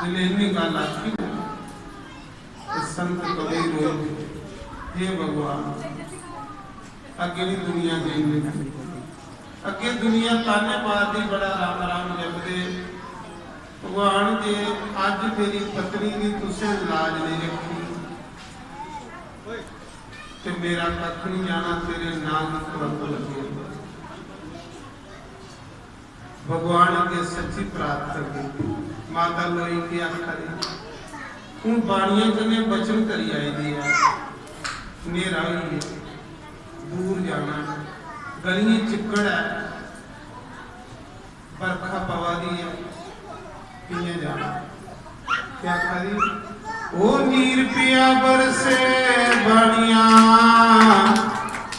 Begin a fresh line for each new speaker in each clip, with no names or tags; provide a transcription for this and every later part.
इन्हीं गल आखी संत कबीर रोए, हे भगवान अगे नहीं दुनिया देने अगे दुनिया ताने मारती बड़ा राम राम जपदे भगवान जे अज मेरी पत्नी की तुसे लाज नहीं रखी तो मेरा कख नहीं जाना तेरे नाम तुरंत लगे। भगवान के सच्ची प्रार्थना की माता लोई की आखरी हूँ बाणिया कने बचन करी आई दी है नेरा हुई है दूर जाना गलियां चिक्कड़ है बरखा पवा दी है किए जाना क्या करी ओ नीर पिया बरसे बाणिया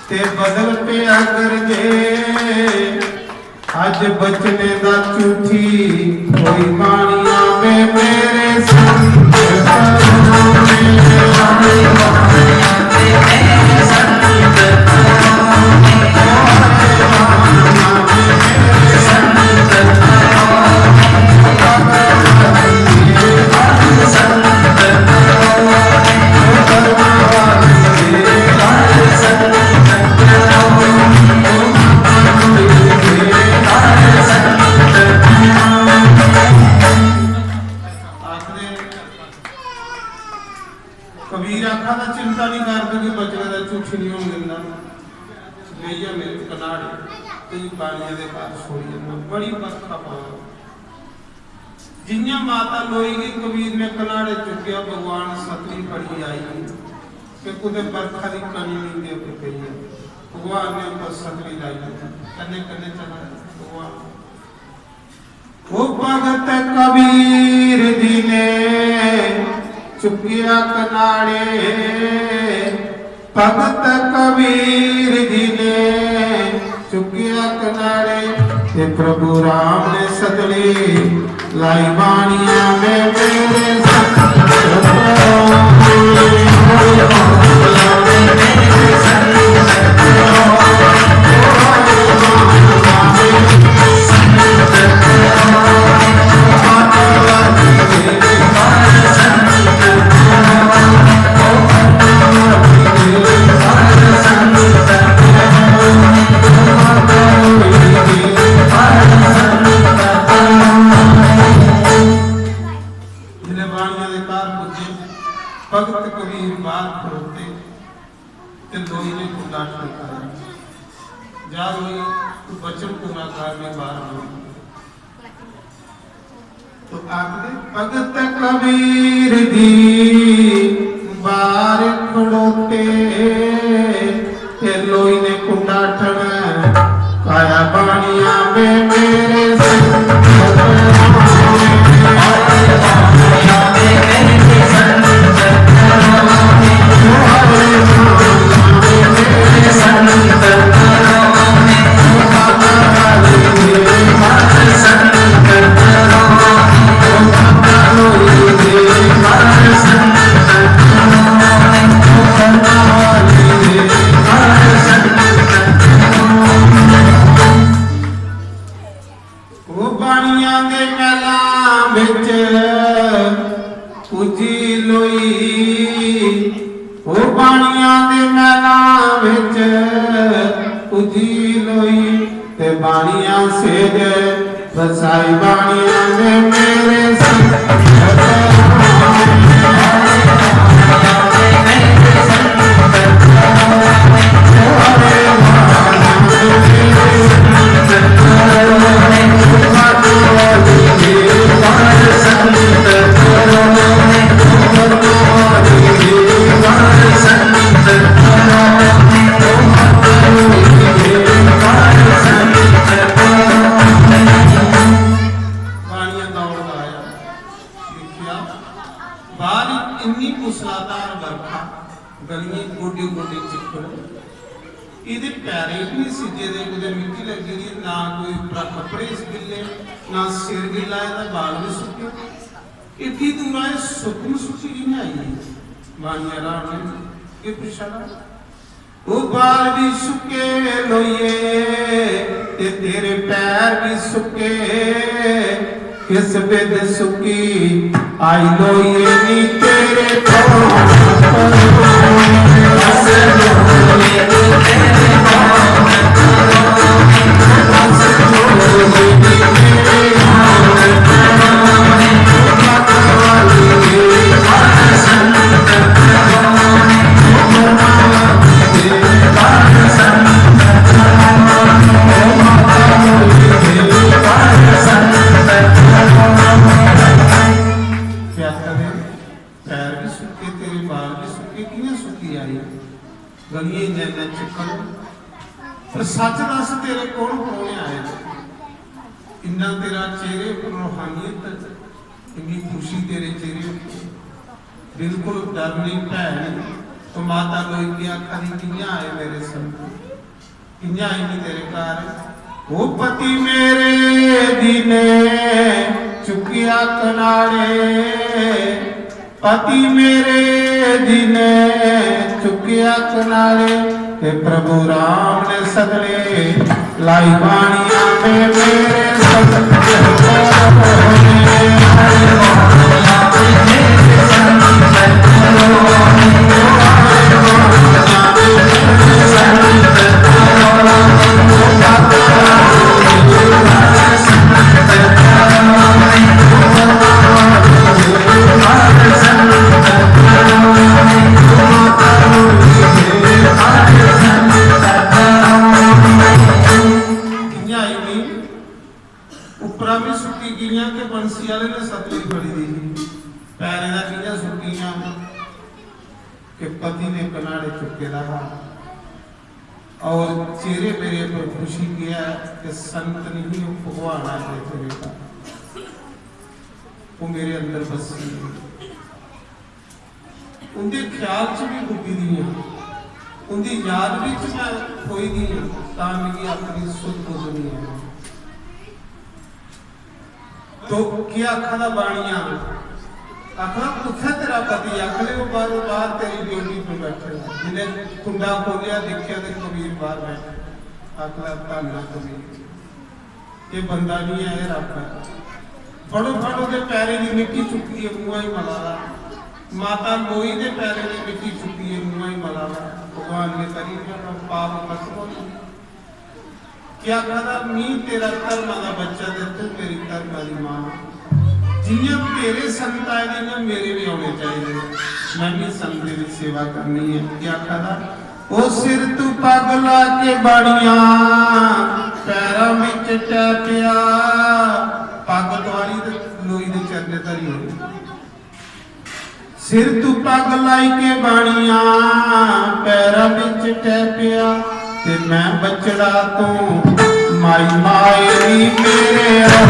ते बदल पिया कर जे अज बचने दा झूठी कोई बाणिया में मेरे संग कबीर आखा था चिंता नहीं करते कि बचने का झूठ नहीं होने देना भैया मेरे कनाड़े कई बाणिया के घर छोड़ी जाना बड़ी बरखा पा जिन्या माता लोई की कबीर ने कनाड़े चुकया भगवान सतरी पड़ी आई कि कुछ बरखा की कमी नहीं दे पई है भगवान ने ऊपर सतरी लाई कन्ने कन्ने चला भगवान वो भगत कबीर जी ने चुकिया कनाड़े भगत कबीर जी ने चुकिया कनाड़े ते प्रभु राम ने सतली लाई बाणिया में मेरे भगत कबीर बात खड़ोते ते लोई ने खुदा ठनकाया जा लोई तू बचन पूरा कर में बाहर हो तो आखदे भगत कबीर दी बार खड़ोते ते लोई ने कुंडा ठन काया बाणिया में मेरे बाणिया से बसाई बाणिया में मेरे बाल भी सुके लोइए ते तेरे पैर भी सुके किस बेद सुखी आई लो ये नी तेरे सच दस तेरे कौन परोने आए इन्ना तेरा चेहरे पर रूहानियत इन्नी खुशी तेरे चेहरे बिल्कुल डर नहीं भैन तो माता लोई की आखा दी कियां आए मेरे संग कियां आई नहीं तेरे घर वो पति मेरे दिने चुकिया कनाड़े पति मेरे दिने चुकिया कनाड़े प्रभु राम ने सगले लाई बाणिया में मेरे पति ने कनाड़े चुके रहा और चेहरे मेरे पर खुशी किया कि संत नहीं भगवान आए तेरे का वो मेरे अंदर बसी उनके ख्याल च भी डुबी दी उनकी याद भी मैं खोई दी मेरी अपनी सुध बुझनी है तो क्या अखा दा बाणिया आखना कुत्थे तेरा पति आखले वो बाहर तेरी ड्यूटी पे बैठे जिन्हें कुंडा खोलिया देखिया तो कबीर बाहर बैठे आखला धन्ना कबीर ये बंदा नहीं है रब है फड़ो फड़ो के पैरे की मिट्टी चुकी है मुंह ही मलाला माता लोई के पैरे की मिट्टी चुकी है मुंह ही मलाला भगवान ने करी पाप कसो क्या कहता मी तेरा धर्म का बच्चा दे तू मेरी धर्म की मां जिन्हें तेरे संत आए ने मेरे भी आने चाहिए मैं भी संत की सेवा करनी है क्या कहा ओ सिर तू पग ला के बाड़िया पैरों में टैपिया पग द्वारी लोई दे चरने धरी हो सिर तू पग लाई के बाड़िया पैरों में टैपिया ते मैं बचड़ा तू माई माई मेरे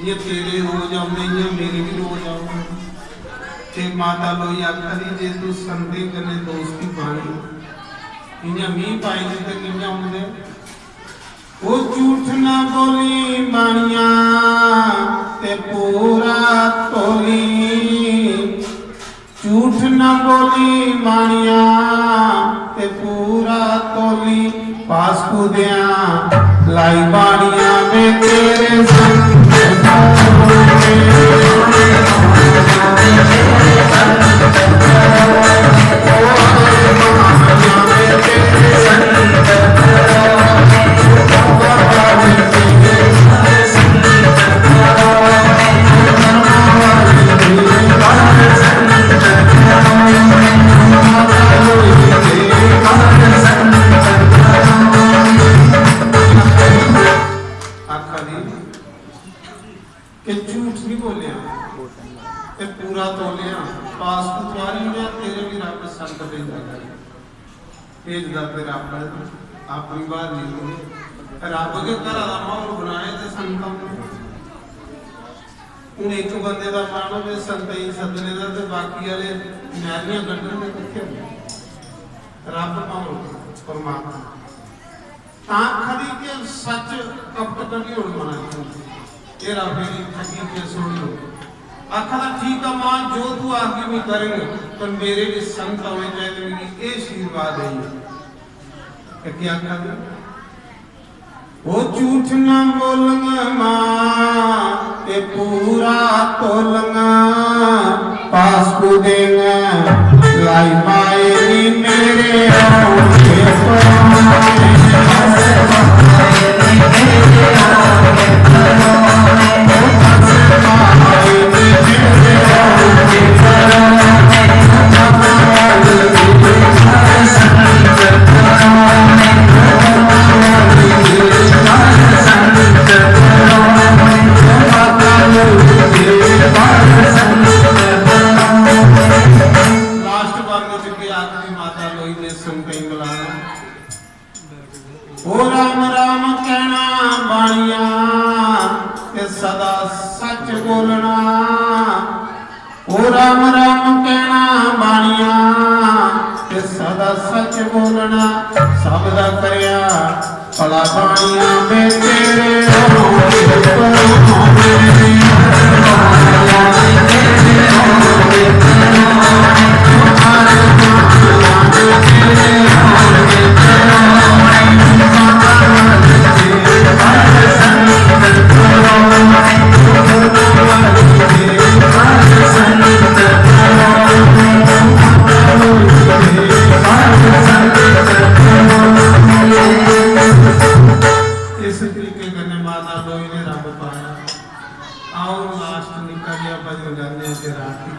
ये तेरे रोज आने ये मेरे भी रोज आऊंगे ते माता लोई आखरी जे तू संदे कने दोस्ती पानी इन्या मी पाई ते किन्या आउंदे ओ झूठ ना बोली बाणिया ते पूरा तोली झूठ ना बोली बाणिया ते पूरा तोली पास कूदिया लाई बाणिया में तेरे संग पूरा तोलिया पास कुतवारी तेरे भी रब संत भेजा भेजदा तेरा अपनी बात नहीं रब के घर का माहौल बनाए तो संतां हूँ एक बंदे का मानो भी संताई सदने का तो बाकी वाले मैलियां कढ़न के कितने रब माहौल परमात्मा कभी के सच कपट कभी होड़ मना ये रब मेरी ठगी के सुन लो आखा ठीक है मां जो तू आगे भी करेंगे पर मेरे भी संत होने चाहिए मेरी ये आशीर्वाद है क्या कर वो झूठ ना बोलंगा मां ते पूरा तोलंगा पास को देंगे लाई पाए मेरे ओ राम राम कहना बाणिया ते सदा सच बोलना ओ राम राम कहना बाणिया ते सदा सच बोलना सब दा करया भला बाणिया वे तेरे आओ लास्ट निकल गया भजन गाने से रात